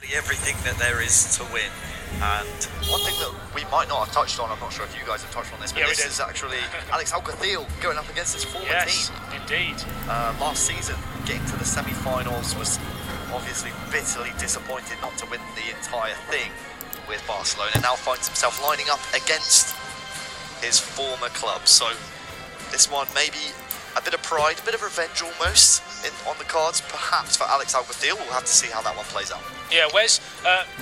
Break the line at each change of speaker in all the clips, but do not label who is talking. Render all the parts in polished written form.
absolutely everything that there is to win. And one thing that we might not have touched on, I'm not sure if you guys have touched on this, but this is actually Alex Al-Kathil going up against his former team.
Indeed.
Last season, getting to the semi-finals, was obviously bitterly disappointed not to win the entire thing with Barcelona. Now finds himself lining up against his former club. So this one maybe a bit of pride, a bit of revenge almost on the cards, perhaps for Alex Al-Kathil. We'll have to see how that one plays out.
Yeah, Wes,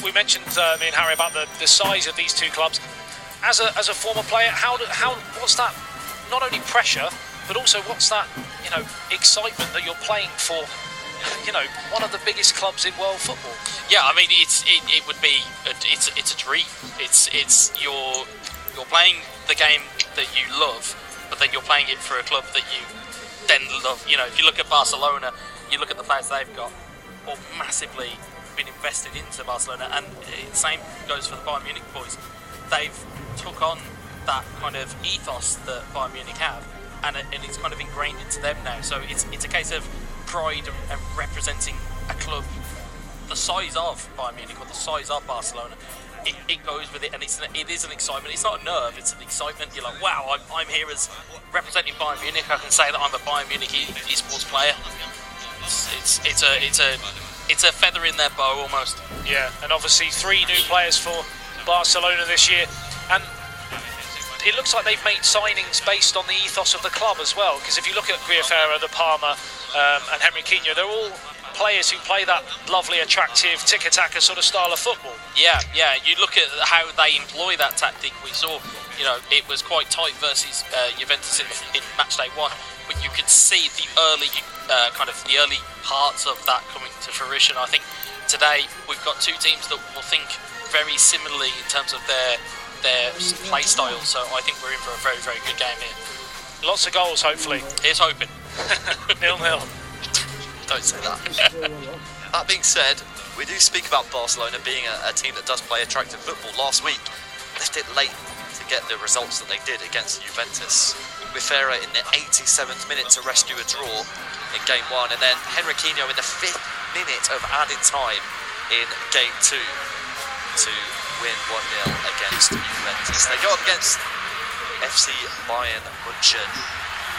we mentioned, me and Harry, about the size of these two clubs. As a former player, what's that, not only pressure, but also what's that, excitement that you're playing for, one of the biggest clubs in world football?
Yeah, I mean, it would be, it's a dream. It's you're playing the game that you love, but then you're playing it for a club that you then love. If you look at Barcelona, you look at the players they've got, or massively been invested into Barcelona, and the same goes for the Bayern Munich boys. They've took on that kind of ethos that Bayern Munich have, and it's kind of ingrained into them now. So it's a case of pride and representing a club the size of Bayern Munich or the size of Barcelona. It goes with it, and it is an excitement. It's not a nerve, it's an excitement. You're like, wow, I'm here as representing Bayern Munich. I can say that I'm a Bayern Munich esports player. It's a feather in their bow almost.
Yeah, and obviously 3 new players for Barcelona this year, and it looks like they've made signings based on the ethos of the club as well, because if you look at Guiafera, De Palma, and Henriquinho, they're all players who play that lovely, attractive tiki-taka sort of style of football.
Yeah, you look at how they employ that tactic. We saw, it was quite tight versus Juventus in Matchday 1, but you could see the early the early parts of that coming to fruition. I think today we've got 2 teams that will think very similarly in terms of their play style, so I think we're in for a very, very good game here.
Lots of goals, hopefully.
Here's hoping.
0-0.
Don't say that. That being said, we do speak about Barcelona being a team that does play attractive football. Last week, left it late to get the results that they did against Juventus. Guiafera in the 87th minute to rescue a draw in game 1, and then Henriquinho in the 5th minute of added time in game 2 to win 1-0 against Juventus. They go up against FC Bayern München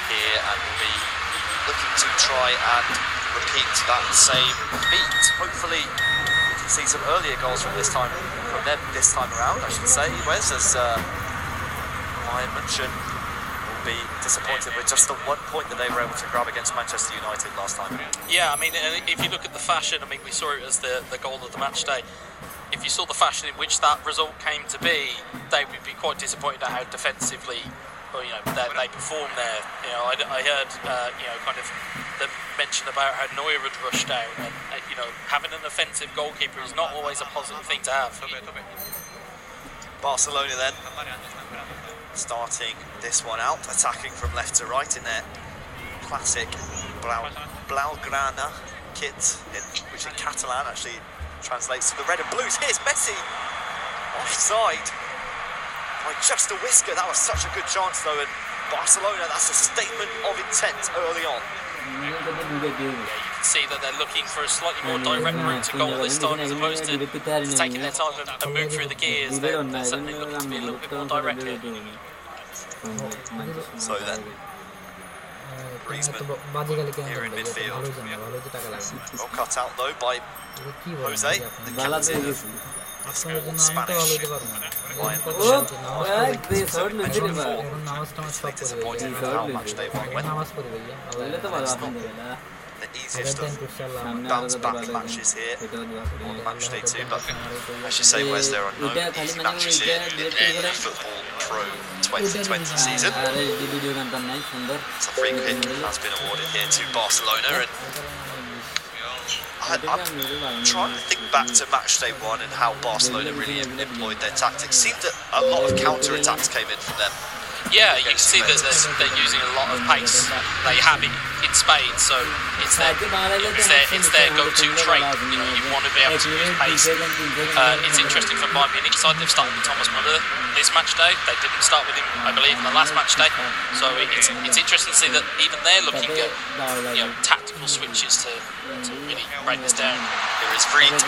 here, and will be looking to try and repeat that same feat. Hopefully we can see some earlier goals from them this time around, I should say, Wes, as Bayern München will be disappointed with just the 1 point that they were able to grab against Manchester United last time.
Yeah, I mean, if you look at the fashion, I mean, we saw it as the goal of the match day. If you saw the fashion in which that result came to be, they would be quite disappointed at how defensively they performed there. I heard kind of the mention about how Neuer had rushed out, and having an offensive goalkeeper is not always a positive thing to have.
Barcelona then starting this one out, attacking from left to right in their classic Blaugrana kit, which in Catalan actually translates to the red and blues. Here's Messi, offside by just a whisker. That was such a good chance though, and Barcelona, that's a statement of intent early on.
You can see that they're looking for a slightly more direct route to goal this time, as opposed to taking their time and move through the gears. They're certainly looking to be a little bit more direct here.
So then, Griezmann here in midfield. Well cut out though by Jose, the captain of Spanish Bayern München. Bitterly disappointed with how Matchday 1 went. The easiest of bounce back matches here on Matchday 2, but as you say, Wes, there are no easy matches here in the eFootball.Pro 2020 season. So free kick has been awarded here to Barcelona, and I'm trying to think back to Matchday 1 and how Barcelona really employed their tactics. Seemed that a lot of counter-attacks came in for them.
Yeah, you can see that they're using a lot of pace. They have it in spades, so it's their go-to trait. You want to be able to use pace. It's interesting for Bayern Munich side. They've started with Thomas Müller this match day. They didn't start with him, I believe, in the last match day. So it's interesting to see that even they're looking at tactical switches to really break this down.
Here is free to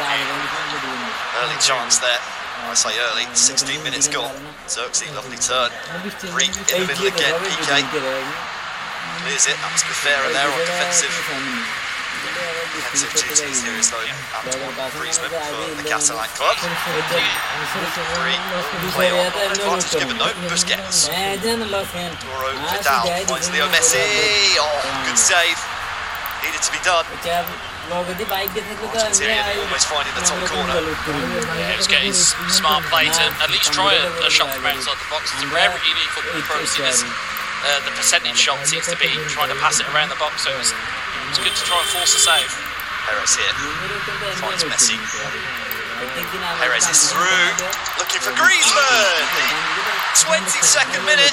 Early chance there. I say early, 16 minutes gone. Xerxes, lovely turn. Reek in the middle again, PK. Clears it, that's Gafera there on defensive duties. Here is though Antoine Griezmann for the Catalan club. Play on, advantage given though, Busquets. Doro Vidal finds Leo Messi. Oh, good save. Needed to be done. Argentina almost finding the top corner.
Yeah, it was getting smart play to at least try a shot from outside the box. It's a rare in eFootball.Pro see this. The percentage shot seems to be trying to pass it around the box, so it was good to try and force a save.
Perez here finds Messi. Perez is through, looking for Griezmann. 22nd minute,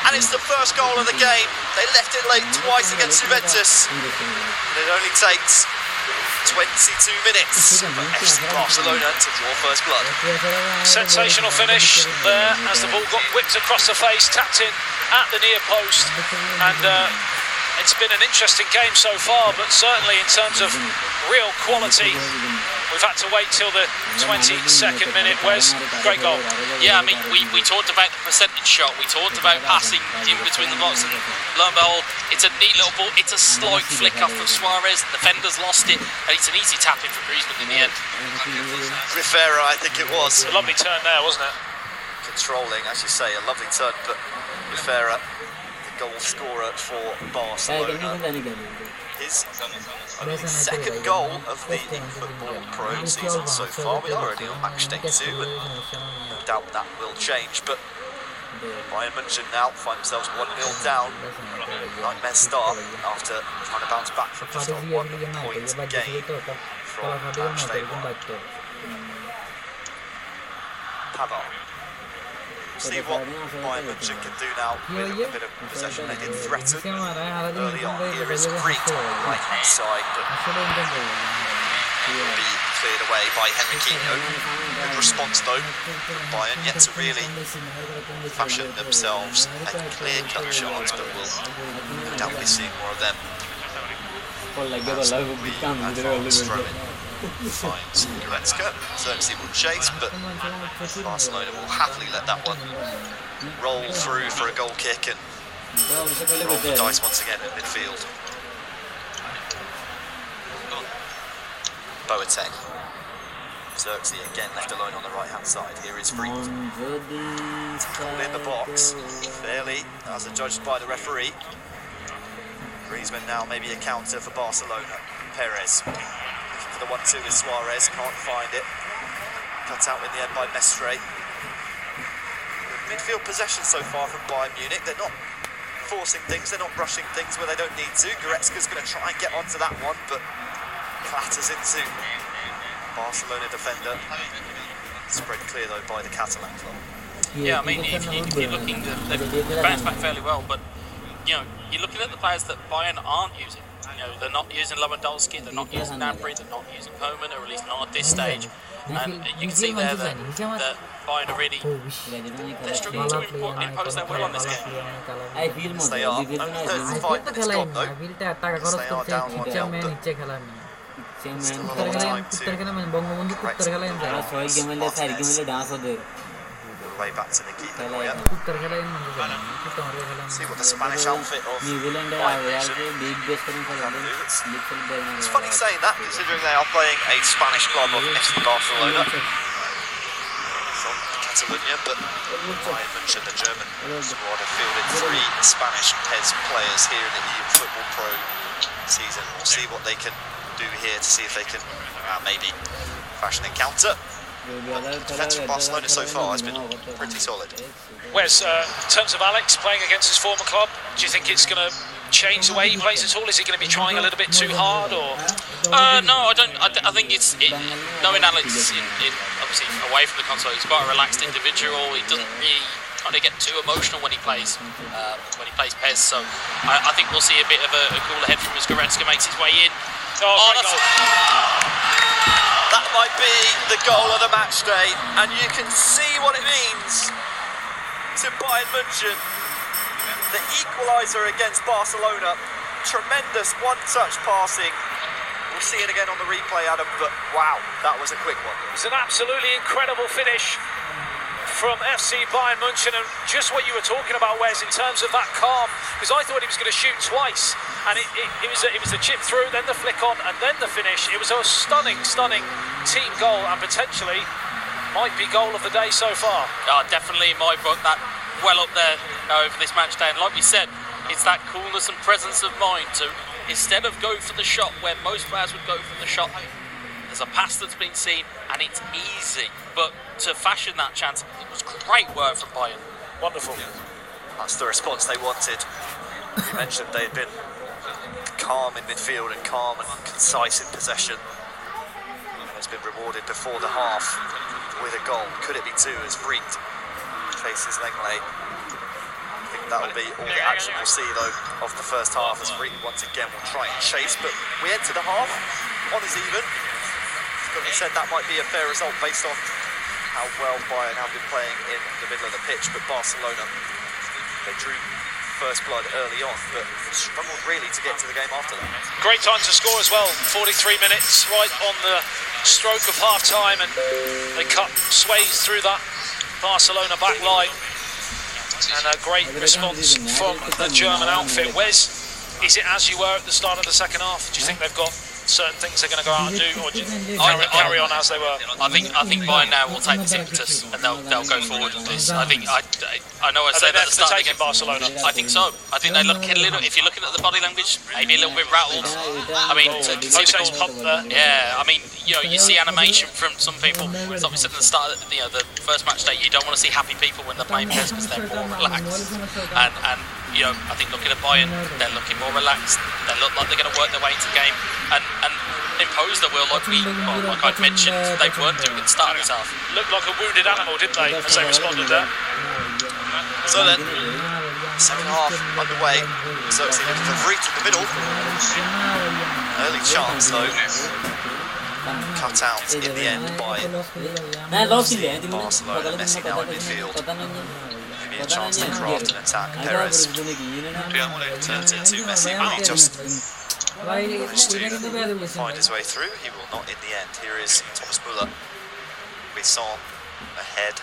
and it's the first goal of the game. They left it late twice against Juventus, and it only takes 22 minutes for FC Barcelona to draw first blood.
Sensational finish there as the ball got whipped across the face, tapped in at the near post, and it's been an interesting game so far, but certainly in terms of real quality, we've had to wait till the 22nd minute. Wes, great goal.
Yeah, I mean, we talked about the percentage shot, we talked about passing in between the blocks, and lo and behold, it's a neat little ball, it's a slight flick off of Suarez, the defender's lost it, and it's an easy tap in for Griezmann in the end.
Rivera, I think it was.
A lovely turn there, wasn't it?
Controlling, as you say, a lovely turn, but Rivera, the goal scorer for Barcelona. His second goal of the eFootball.Pro season so far. We are already on Matchday 2, and no doubt that will change, but Bayern München now find themselves 1-0 down. Nightmare start after trying to bounce back from just a 1 point gain from Matchday 1. Pavard. See what Bayern München can do now with a bit of possession. They did threaten early on. Here is Reek on the right hand side, but will be cleared away by Henriquinho. Good response though from Bayern, yet to really fashion themselves a clear-cut chance, but we'll no doubt be seeing more of them as we advance. Finds Goretzka. Xerxes will chase, but Barcelona will happily let that one roll through for a goal kick and roll the dice once again in midfield. Boateng. Xerxes again left alone on the right hand side. Here is Freak. Tackle in the box. Fairly, as adjudged by the referee. Griezmann now maybe a counter for Barcelona. Perez. The 1-2 with Suarez, can't find it. Cut out in the end by Matchday. Midfield possession so far from Bayern Munich. They're not forcing things, they're not rushing things where they don't need to. Goretzka's going to try and get onto that one, but clatters into Barcelona defender. Spread clear though by the Catalan club.
Yeah, I mean, if you're looking, they've bounced back fairly well, but you know, you're looking at the players that Bayern aren't using. You know, they're not using Lewandowski, they're not using Gnabry, they're not using Coman, or at least not at this stage. And you can see there that Bayern are really, they're struggling to impose their will on this game.
Yes, they are. Only 35 minutes gone though. Yes, they are down 1-0, but still a lot of time to correct the way back to the keeper. See what the Spanish outfit of Bayern München can do. It's funny saying that, considering they are playing a Spanish club of FC Barcelona. From Catalonia, but Bayern München, the German squad, have fielded 3 Spanish PES players here in the eFootball.Pro season. We'll see what they can do here to see if they can maybe fashion a counter. But the defence from Barcelona so far has been pretty solid.
Wes, in terms of Alex playing against his former club, do you think it's going to change the way he plays at all? Is he going to be trying a little bit too hard, or?
No, I don't. I think it's knowing Alex obviously away from the console. He's quite a relaxed individual. He doesn't really kind of get too emotional when he plays PES. So I think we'll see a bit of a cooler head from as Goretzka makes his way in.
That might be the goal of the match day, and you can see what it means to Bayern München. The equaliser against Barcelona. Tremendous one-touch passing. we'll see it again on the replay, Adam, but wow, that was a quick one.
It's an absolutely incredible finish from FC Bayern München, and just what you were talking about, Wes, in terms of that calm, because I thought he was going to shoot twice, and it was a chip through, then the flick on, and then the finish. It was a stunning team goal, and potentially might be goal of the day so far.
Definitely in my book, that well up there over this match day, and like we said, it's that coolness and presence of mind to, instead of go for the shot where most players would go for the shot, there's a pass that's been seen and it's easy, but to fashion that chance, it was great work from Bayern.
Wonderful.
That's the response they wanted. You mentioned they had been calm in midfield and calm and concise in possession, and it's been rewarded before the half with a goal. Could it be two as Freak faces Lenglet? I think that will be all the action we'll see though of the first half, as Freak once again will try and chase, but we enter the half on as even. But we said that might be a fair result based on how well Bayern have been playing in the middle of the pitch, but Barcelona, they drew first blood early on, but struggled really to get to the game after that.
Great time to score as well, 43 minutes, right on the stroke of half-time, and they cut sways through that Barcelona back line, and a great response from the German outfit. Wes, is it as you were at the start of the second half? Do you think they've got certain things they're going to go out and do, or do you carry on as they were?
I think Bayern now will take this impetus and they'll go forward with this. I think I know I said at the start against
Barcelona.
I think so. I think they look a little. If you're looking at the body language, maybe a little bit rattled. I mean,
Jose's pumped there.
Yeah. I mean, you know, you see animation from some people. It's like we said at the start, the first match day. You don't want to see happy people when they're playing because they're more relaxed. And you know, I think looking at Bayern, they're looking more relaxed. They look like they're going to work their way into the game and impose their will, like I'd mentioned they weren't doing at the start of this half.
Looked like a wounded animal, didn't they, as they responded there?
So then, second half underway. Xerxes looking for Vreet in the middle. Early chance though. Cut out in the end by Barcelona, messing out in midfield. Maybe a chance to craft an attack. Perez turns it to Messi, but he just managed to find his way through. He will not in the end. Here is Thomas Müller. Bisson ahead.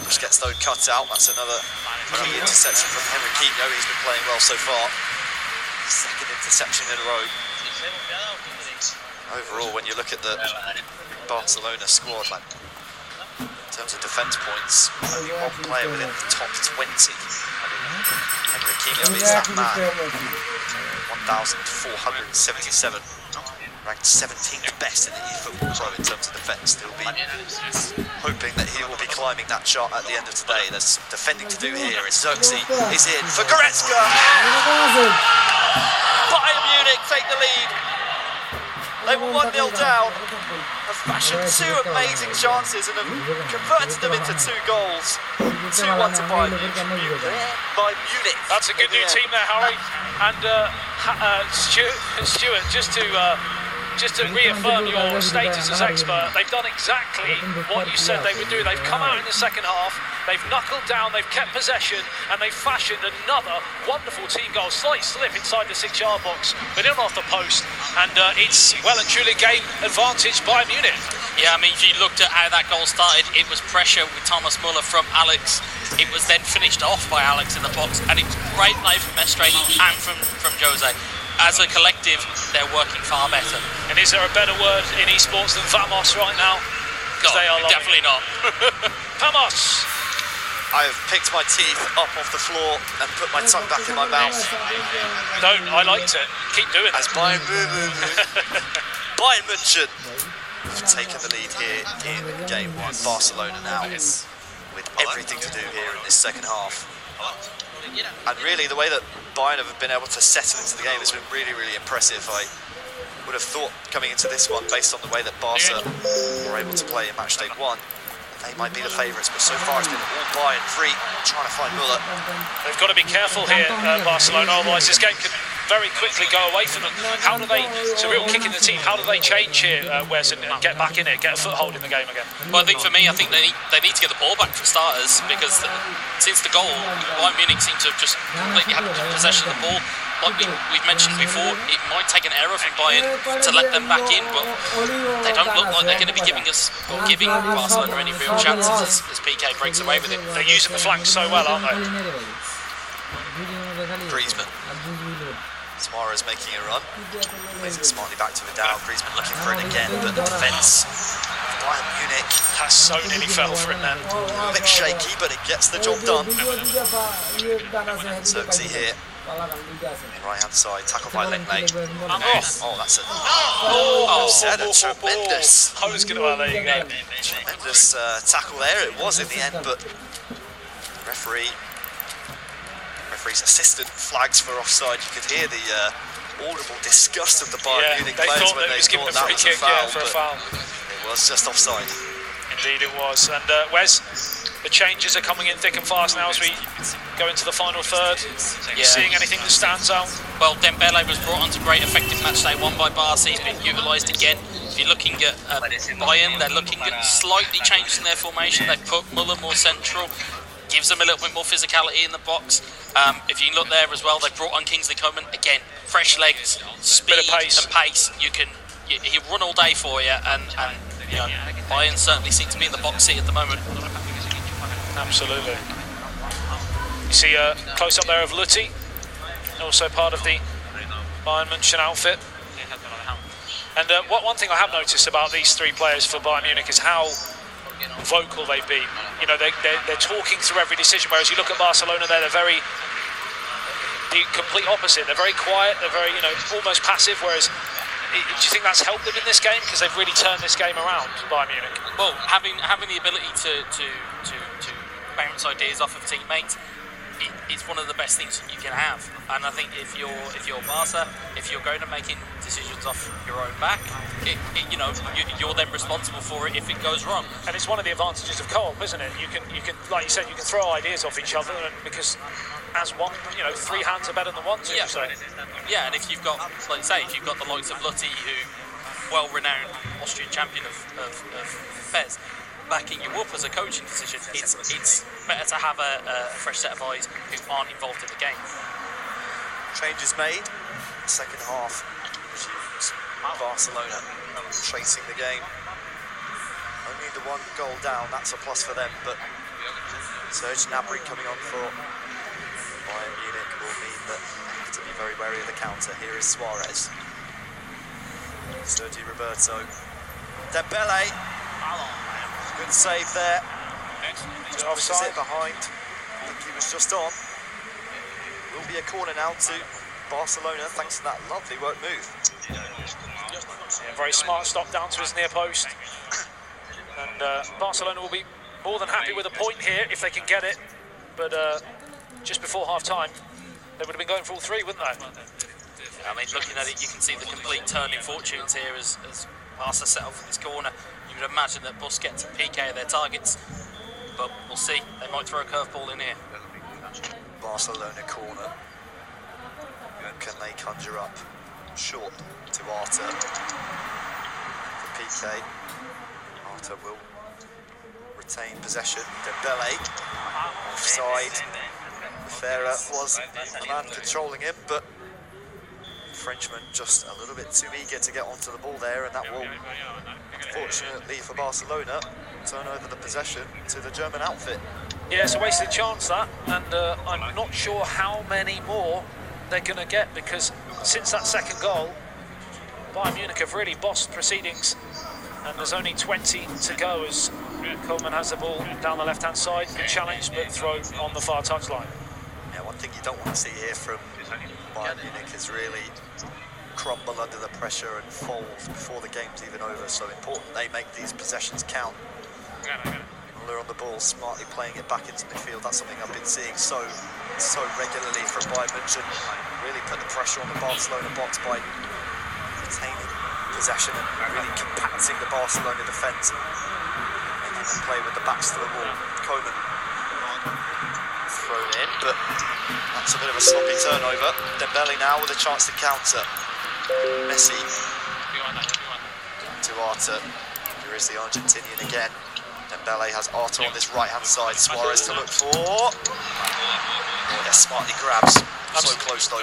Busquets though cut out. That's another key interception from Henriquinho. He's been playing well so far. Second interception in a row. Overall, when you look at the Barcelona squad, like, in terms of defence points, only one player within the top 20. Henriquinho is that man. 1,477. Ranked 17th best in the eFootball.Pro in terms of defence. He'll be hoping that he will be climbing that chart at the end of today. There's some defending to do here. Xerxes is in for Goretzka. Bayern Munich take the lead. They were 1-0 down, have fashioned two amazing chances and have converted them into two goals. 2-1 to Bayern Munich.
That's a good new team there, Harry. And Stuart, just to reaffirm your status as expert, they've done exactly what you said they would do. They've come out in the second half, they've knuckled down, they've kept possession, and they've fashioned another wonderful team goal. Slight slip inside the 6-yard box, but in off the post, and it's well and truly game advantage by Munich.
Yeah, I mean, if you looked at how that goal started, it was pressure with Thomas Müller from Alex. It was then finished off by Alex in the box, and it was great play from Matchday and from Jose. As a collective, they're working far better.
And is there a better word in esports than Vamos right now?
No, they are definitely not.
Vamos!
I have picked my teeth up off the floor and put my tongue back in my mouth.
Don't, I liked it. Keep doing it.
As Bayern München have taken the lead here in game one. Barcelona now with everything to do here in this second half. And really, the way that Bayern have been able to settle into the game has been really, really impressive. I would have thought coming into this one, based on the way that Barca were able to play in Matchday 1, they might be the favourites, but so far it's been all Bayern free, trying to find Müller.
They've got to be careful here, Barcelona, otherwise this game could very quickly go away from them. How do they, it's a real kick in the teeth, how do they change here, Wes, and get back in it, get a foothold in the game again?
Well, I think for me, I think they need to get the ball back for starters, because since the goal, Bayern Munich seem to have just completely had possession of the ball. like we've mentioned before, it might take an error from Bayern to let them back in, but they don't look like they're going to be giving us or giving Barcelona any real chances as PK breaks away with it.
They're using the flanks so well, aren't they?
Griezmann. Suarez making a run. Plays it smartly back to Vidal. Griezmann looking for it again, but the defence of Bayern Munich
Has so nearly fell for it then.
a bit shaky, but it gets the job done. Xerxes here. Right hand side, tackle by Lenglet. Oh, that's a tremendous.
I was going to, there you go.
Tremendous tackle there. It was in the end, but referee's assistant flags for offside. You could hear the audible disgust of the Bayern Munich players when they thought that was a foul, but it was just offside.
Indeed it was. And Wes, the changes are coming in thick and fast now as we go into the final third. Are you seeing anything that stands out?
Well, Dembele was brought on to great effective matchday one by Barca. He's been utilised again. If you're looking at Bayern, they're looking at slightly changing their formation. They've put Müller more central, gives them a little bit more physicality in the box. If you look there as well, they've brought on Kingsley Coman. Again, fresh legs, speed and pace. He'll run all day for you, and you know, Bayern certainly seem to be in the box seat at the moment.
Absolutely. You see a close-up there of Lutti, also part of the Bayern München outfit. And one thing I have noticed about these three players for Bayern Munich is how vocal they've been. You know, they're talking through every decision, whereas you look at Barcelona there, they're very the complete opposite. They're very quiet, they're very, you know, almost passive, whereas do you think that's helped them in this game? Because they've really turned this game around, Bayern Munich.
Well, having the ability to bounce ideas off of teammates, it's one of the best things you can have. And I think if you're Barca, if you're going to making decisions off your own back, you're then responsible for it if it goes wrong.
And it's one of the advantages of co-op, isn't it? You can, like you said, you can throw ideas off each other, and because as one, you know, three hands are better than one.
Yeah. Yeah, and if you've got, like you say, if you've got the likes of Lutti, who well-renowned Austrian champion of Fez, backing you up as a coaching decision, it's better to have a fresh set of eyes who aren't involved in the game.
Changes made. Second half, Barcelona chasing the game. Only the one goal down, that's a plus for them, but Serge Gnabry coming on for Bayern Munich will mean that they have to be very wary of the counter. Here is Suarez. Sergi Roberto. Dembele. Good save there. Just offside. It behind. I think he was just on. Will be a corner now to Barcelona thanks to that lovely work move.
Yeah, very smart stop down to his near post. And Barcelona will be more than happy with a point here if they can get it. But just before half-time, they would have been going for all three, wouldn't they?
I mean, looking at it, you can see the complete turning fortunes here as Barca set up for this corner. You would imagine that Busquets and PK are their targets, but we'll see. They might throw a curveball in here.
Barcelona corner. Can they conjure up? Short to Arta. For PK. Arta will retain possession. Dembele. Offside. Ferrer was the man controlling him, but the Frenchman just a little bit too eager to get onto the ball there, and that will, unfortunately for Barcelona, turn over the possession to the German outfit.
Yeah, it's a wasted chance, that, and I'm not sure how many more they're going to get, because since that second goal, Bayern Munich have really bossed proceedings, and there's only 20 to go as Coleman has the ball down the left-hand side. Good challenge, but throw on the far touchline.
Yeah, one thing you don't want to see here from Bayern Munich is really crumble under the pressure and fold before the game's even over. So important they make these possessions count. Muller on the ball, smartly playing it back into midfield. That's something I've been seeing so regularly from Bayern München. Really put the pressure on the Barcelona box by retaining possession and really compacting the Barcelona defence and making them play with the backs to the wall. Coman thrown in, but that's a bit of a sloppy turnover. Dembele now with a chance to counter. Messi to Arta. Here is the Argentinian again. Dembele has Arta on this right-hand side. Suarez to look for. Oh, yeah, smartly grabs. So close though.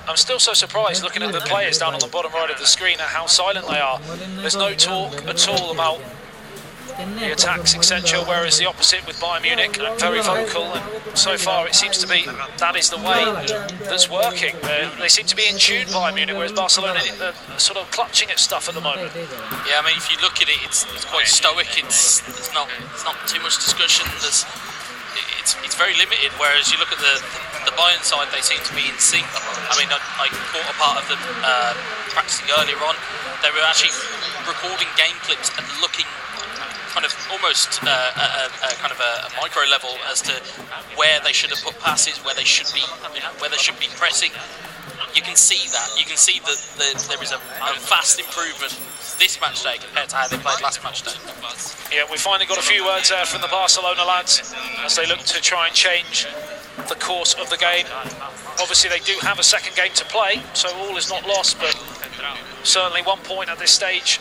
I'm still so surprised looking at the players down on the bottom right of the screen at how silent they are. There's no talk at all about the attacks, etc., whereas the opposite with Bayern Munich, very vocal, and so far it seems to be that is the way that's working. They seem to be in tune, Bayern Munich, whereas Barcelona are sort of clutching at stuff at the moment.
Yeah, I mean, if you look at it, it's quite stoic. It's not too much discussion. It's very limited. Whereas you look at the Bayern side, they seem to be in sync. I mean, I caught a part of them practicing earlier on. They were actually recording game clips and looking kind of almost kind of a micro level as to where they should have put passes, where they should be pressing. You can see that. You can see that there is a vast improvement this match day compared to how they played last match day.
Yeah, we finally got a few words there from the Barcelona lads as they look to try and change the course of the game. Obviously they do have a second game to play, so all is not lost, but certainly 1 point at this stage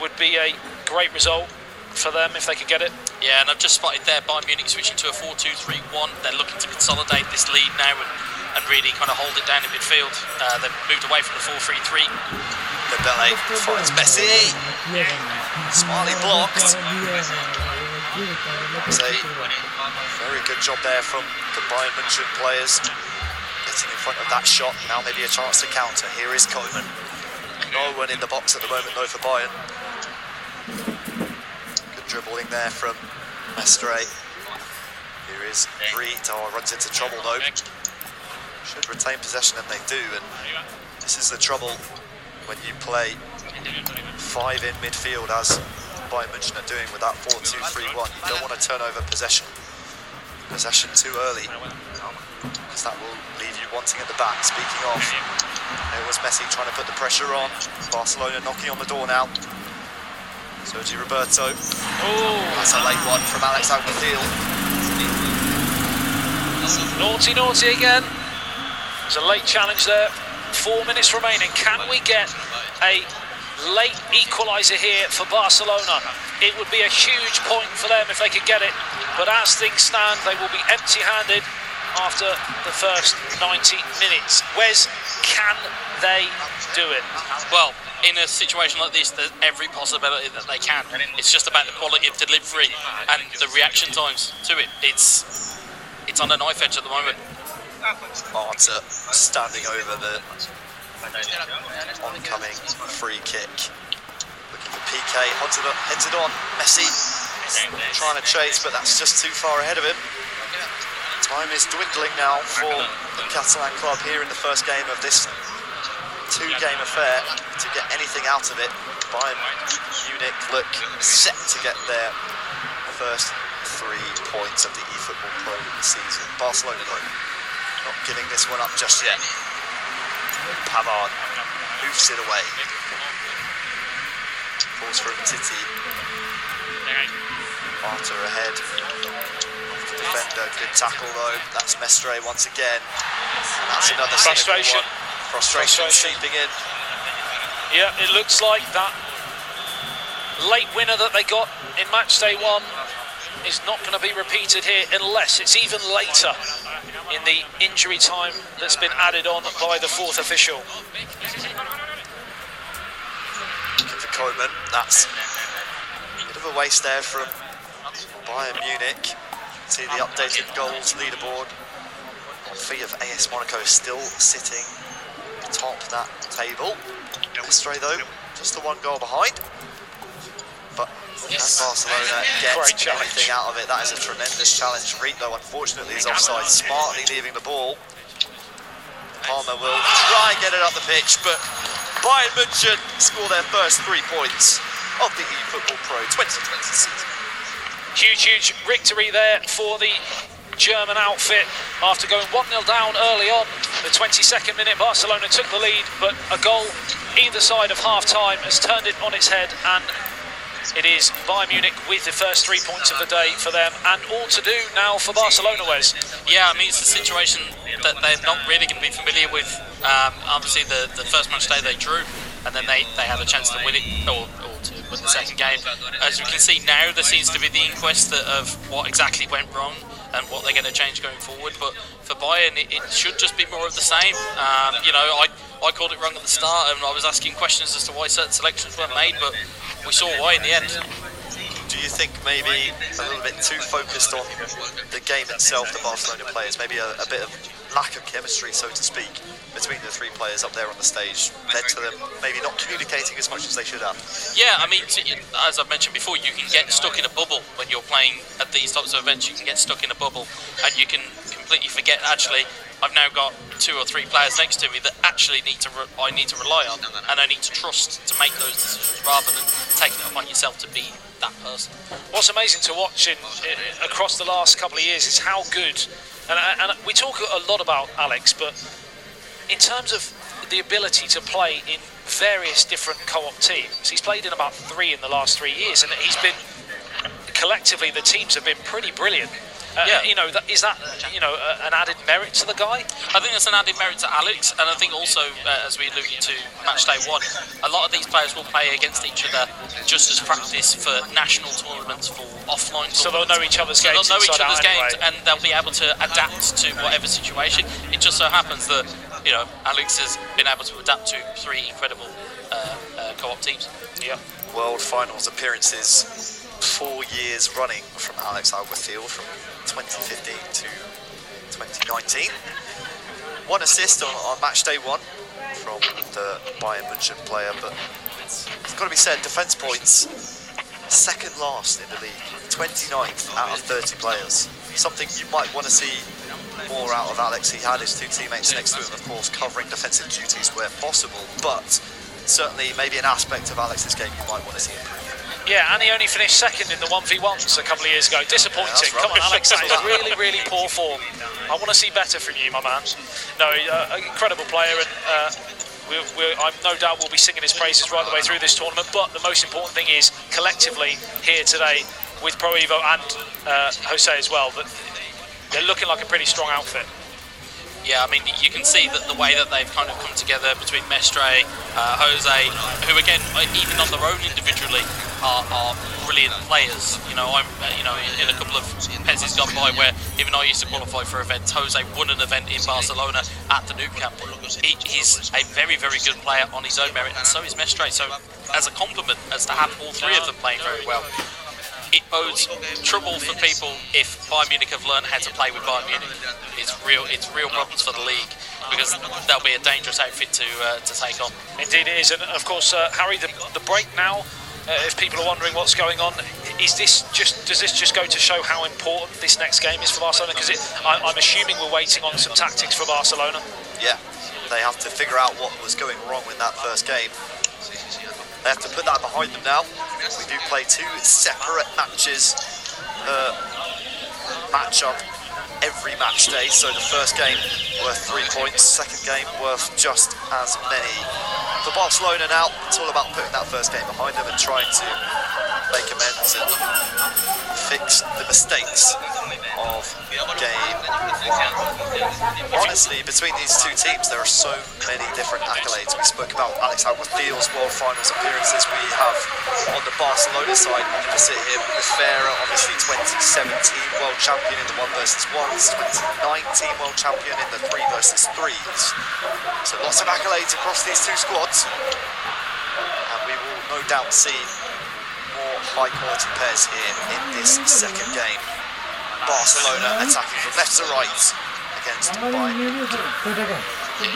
would be a great result for them if they could get it.
Yeah, and I've just spotted there Bayern Munich switching to a 4-2-3-1. They're looking to consolidate this lead now and really kind of hold it down in midfield. They've moved away from the 4-3-3.
Dembele finds Messi. Smartly blocked. It's a very good job there from the Bayern München players, getting in front of that shot. Now maybe a chance to counter. Here is Koeman. No one in the box at the moment though for Bayern. Good dribbling there from Matchday. Here is Reed. Oh, runs into trouble though. Should retain possession, and they do. And this is the trouble when you play 5 in midfield, as Bayern München are doing with that 4-2-3-1. You don't want to turn over possession too early, because that will leave you wanting at the back. Speaking of, there was Messi trying to put the pressure on. Barcelona knocking on the door now. Sergi Roberto. Oh, that's a late one from Alex Alguacil.
Naughty again. There's a late challenge there. 4 minutes remaining. Can we get a late equaliser here for Barcelona? It would be a huge point for them if they could get it. But as things stand, they will be empty-handed after the first 90 minutes. Wes, can they do it?
Well, in a situation like this, there's every possibility that they can. It's just about the quality of delivery and the reaction times to it. It's on a knife edge at the moment.
Marta standing over the oncoming free kick. Looking for PK, heads it on. Messi trying to chase, but that's just too far ahead of him. Time is dwindling now for the Catalan club here in the first game of this 2-game affair to get anything out of it. Bayern Munich look set to get their first 3 points of the eFootball.Pro season. Barcelona though, not giving this one up just yet. Pavard hoofs it away. Falls from Titi. Marta ahead. Off the defender. Good tackle though. That's Mestre once again. And that's another
frustration.
Frustration seeping in.
Yeah, it looks like that late winner that they got in match day 1 is not going to be repeated here unless it's even later in the injury time that's been added on by the 4th official.
Looking for Koeman. That's a bit of a waste there from Bayern Munich. See the updated goals leaderboard. On feet of AS Monaco still sitting atop that table. Mestre though, just the 1 goal behind. But can Barcelona get anything out of it? That is a tremendous challenge. Reed though, unfortunately, is offside, smartly leaving the ball. Palmer will try and get it up the pitch, but Bayern München score their first 3 points of the eFootball.Pro 2020 season.
Huge victory there for the German outfit after going 1-0 down early on. The 22nd minute, Barcelona took the lead, but a goal either side of half-time has turned it on its head, and it is Bayern Munich with the first 3 points of the day for them, and all to do now for Barcelona, Wes.
Yeah, I mean, it's a situation that they're not really going to be familiar with. Obviously, the first match day they drew, and then they had a chance to win it, or to win the second game. As we can see now, there seems to be the inquest of what exactly went wrong. and what they're going to change going forward. But for Bayern, it should just be more of the same. You know, I called it wrong at the start, and I was asking questions as to why certain selections weren't made, but we saw why in the end.
Do you think maybe a little bit too focused on the game itself, the Barcelona players, maybe a bit of lack of chemistry, so to speak, between the three players up there on the stage led to them maybe not communicating as much as they should have?
Yeah, I mean, as I've mentioned before, you can get stuck in a bubble when you're playing at these types of events. You can get stuck in a bubble and you can completely forget, actually, I've now got 2 or 3 players next to me that actually I need to rely on, and I need to trust to make those decisions rather than taking it upon yourself to be that person.
What's amazing to watch across the last couple of years is how good, and we talk a lot about Alex, but in terms of the ability to play in various different co-op teams, he's played in about 3 in the last 3 years, and he's been, collectively the teams have been pretty brilliant.
Yeah.
You know, is that an added merit to the guy?
I think that's an added merit to Alex, and I think also, as we alluded to Matchday 1, a lot of these players will play against each other just as practice for national tournaments, for offline tournaments.
So they'll know each other's games.
So they'll know each other's games,
anyway.
and they'll be able to adapt to whatever situation. It just so happens that, you know, Alex has been able to adapt to 3 incredible co-op teams.
Yeah.
World Finals appearances 4 years running from Alex Alguacil, from 2015 to 2019. 1 assist on match day 1 from the Bayern München player, but it's got to be said, defence points, second last in the league, 29th out of 30 players. Something you might want to see more out of Alex. He had his 2 teammates next to him, of course, covering defensive duties where possible, but certainly maybe an aspect of Alex's game you might want to see improve.
Yeah, and he only finished second in the 1v1s a couple of years ago. Disappointing. Come on, Alex, that is really, really poor form. I want to see better from you, my man. No, incredible player, and I'm no doubt we'll be singing his praises right the way through this tournament, but the most important thing is, collectively, here today, with Pro Evo and Jose as well, that they're looking like a pretty strong outfit.
Yeah, I mean, you can see that the way that they've kind of come together between Matchday, Jose, who again, even on their own individually, are brilliant players. You know, I'm, in a couple of Pez's gone by where even I used to qualify for events. Jose won an event in Barcelona at the Nou Camp. He's a very, very good player on his own merit, and so is Matchday. So, as a compliment, as to have all 3 of them playing very well, it bodes trouble for people if Bayern Munich have learned how to play with Bayern Munich. It's real problems for the league, because that'll be a dangerous outfit to take on.
Indeed it is, and of course, Harry, the break now, if people are wondering what's going on, does this just go to show how important this next game is for Barcelona? Because I'm assuming we're waiting on some tactics for Barcelona.
Yeah, they have to figure out what was going wrong with that first game. They have to put that behind them now. We do play 2 separate matches match up every match day, so the first game worth 3 points, second game worth just as many. For Barcelona now, it's all about putting that first game behind them and trying to make amends and fix the mistakes of game 1. Honestly, between these 2 teams, there are so many different accolades. We spoke about Alex Alguacil's World Finals appearances. We have on the Barcelona side, opposite him, Rivera, obviously 2017 World Champion in the 1 versus 1s, 2019 World Champion in the 3 versus 3s. So lots of accolades across these 2 squads, and we will no doubt see more high quality pairs here in this second game. Barcelona attacking from left to right against Bayern.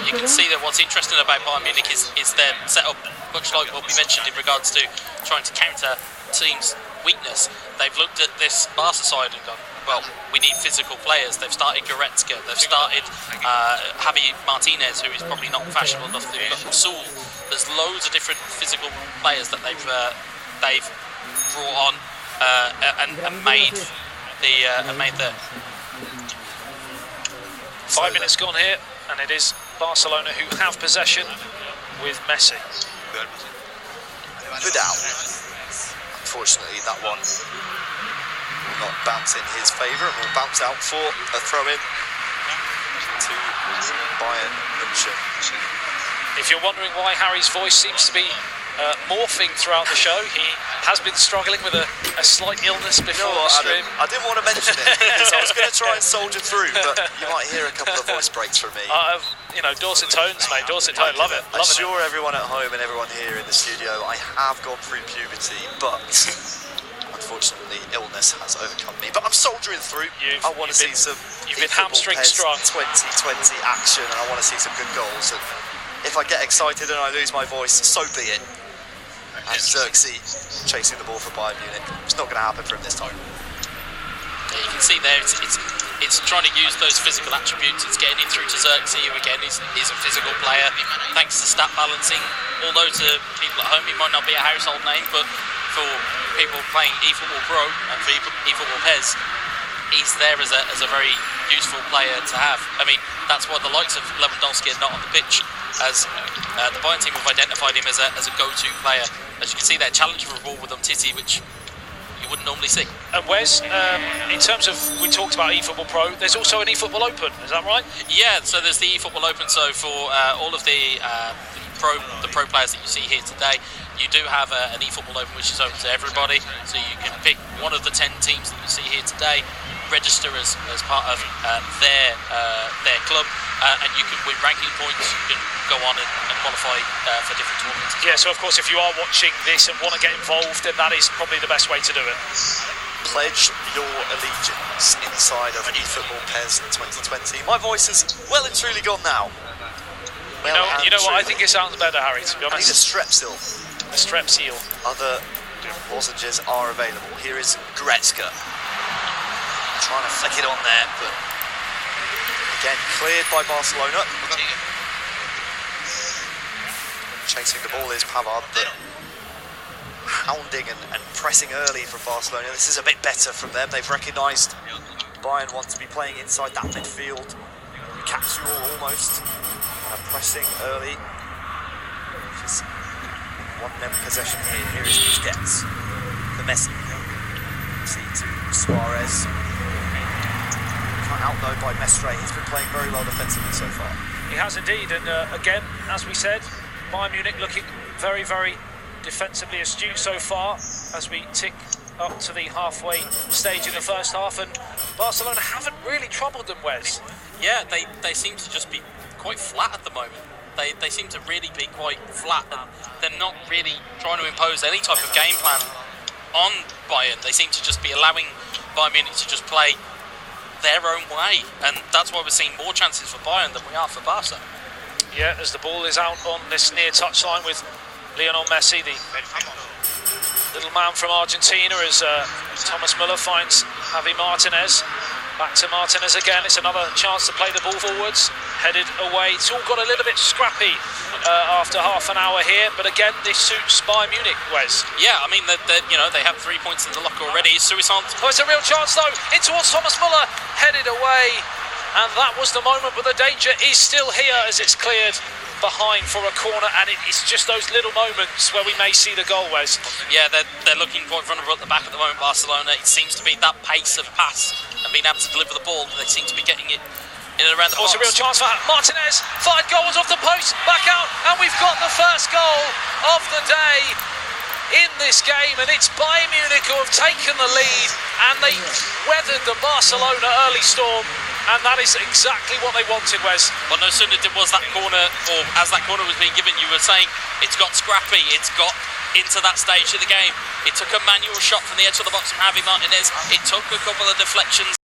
You can see that what's interesting about Bayern Munich is their setup, much like what we mentioned in regards to trying to counter teams' weakness. They've looked at this Barca side and gone, well, we need physical players. They've started Goretzka, they've started Javi Martinez, who is probably not fashionable enough. They've got Rasul. There's loads of different physical players that they've brought on and made the
5 minutes gone here, and it is Barcelona who have possession with Messi.
Vidal. Unfortunately, that one will not bounce in his favour and will bounce out for a throw-in to Bayern München.
If you're wondering why Harry's voice seems to be morphing throughout the show. He has been struggling with a slight illness before the stream.
I didn't want to mention it because I was going to try and soldier through, but you might hear a couple of voice breaks from me.
You know, Dorset tones, mate. Dorset tone, love it.
I'm sure everyone at home and everyone here in the studio, I have gone through puberty, but unfortunately illness has overcome me. But I'm soldiering through. I want to see some
You've been hamstring strong
2020 action, and I want to see some good goals. And if I get excited and I lose my voice, so be it. And Xerxes chasing the ball for Bayern Munich. It's not going to happen for him this time.
Yeah, you can see there, it's trying to use those physical attributes. It's getting in through to Xerxes, who again is a physical player, thanks to stat balancing. Although to people at home he might not be a household name, but for people playing eFootball.Pro and for eFootball PES, he's there as a very useful player to have. I mean, that's why the likes of Lewandowski are not on the pitch, as the Bayern team have identified him as a go-to player. As you can see there, challenging for a ball with Umtiti, which you wouldn't normally see.
And Wes, in terms of, we talked about eFootball.Pro, there's also an eFootball Open, is that right?
Yeah, so there's the eFootball Open, so for all of the pro players that you see here today, you do have an eFootball Open which is open to everybody, so you can pick one of the 10 teams that you see here today, register as part of their club, and you can win ranking points. You can go on and qualify for different tournaments.
Yeah, so of course if you are watching this and want to get involved, then that is probably the best way to do it.
Pledge your allegiance inside of eFootball PES 2020. My voice is well and truly gone now.
You know what, I think it sounds better, Harry, to be honest.
I need a Strepsil.
A Strepsil.
Other lozenges are available. Here is Goretzka. Trying to flick it on there, but again, cleared by Barcelona. Chasing the ball is Pavard, but hounding and pressing early from Barcelona. This is a bit better from them. They've recognised Bayern want to be playing inside that midfield. Capsule almost. Pressing early. Just one them possession here. Here is Busquets. For Messi. See to Suarez. Cut out though by Matchday. He's been playing very well defensively so far.
He has indeed, and again, as we said, Bayern Munich looking very, very defensively astute so far as we tick up to the halfway stage in the first half, and Barcelona haven't really troubled them, Wes.
Yeah, they seem to just be quite flat at the moment. They seem to really be quite flat, and they're not really trying to impose any type of game plan on Bayern. They seem to just be allowing Bayern Munich to just play their own way, and that's why we're seeing more chances for Bayern than we are for Barca.
Yeah, as the ball is out on this near touchline with Lionel Messi, the little man from Argentina, as Thomas Müller finds Javi Martinez. Back to Martinez again. It's another chance to play the ball forwards. Headed away. It's all got a little bit scrappy after half an hour here, but again, this suits Bayern Munich, Wes.
Yeah, I mean, they have 3 points in the locker already. Suissant.
Oh, it's a real chance though. In towards Thomas Müller. Headed away, and that was the moment. But the danger is still here as it's cleared behind for a corner, and it's just those little moments where we may see the goal, Wes.
Yeah, they're looking quite vulnerable at the back at the moment, Barcelona. It seems to be that pace of pass and being able to deliver the ball. They seem to be getting it in and around the box.
Also a real chance for Martinez. 5 goals off the post, back out, and we've got the first goal of the day in this game, and it's Bayern Munich who have taken the lead, and they weathered the Barcelona early storm. And that is exactly what they wanted, Wes.
But no sooner was that corner, or as that corner was being given, you were saying it's got scrappy, it's got into that stage of the game. It took a manual shot from the edge of the box from Javi Martinez. It took a couple of deflections.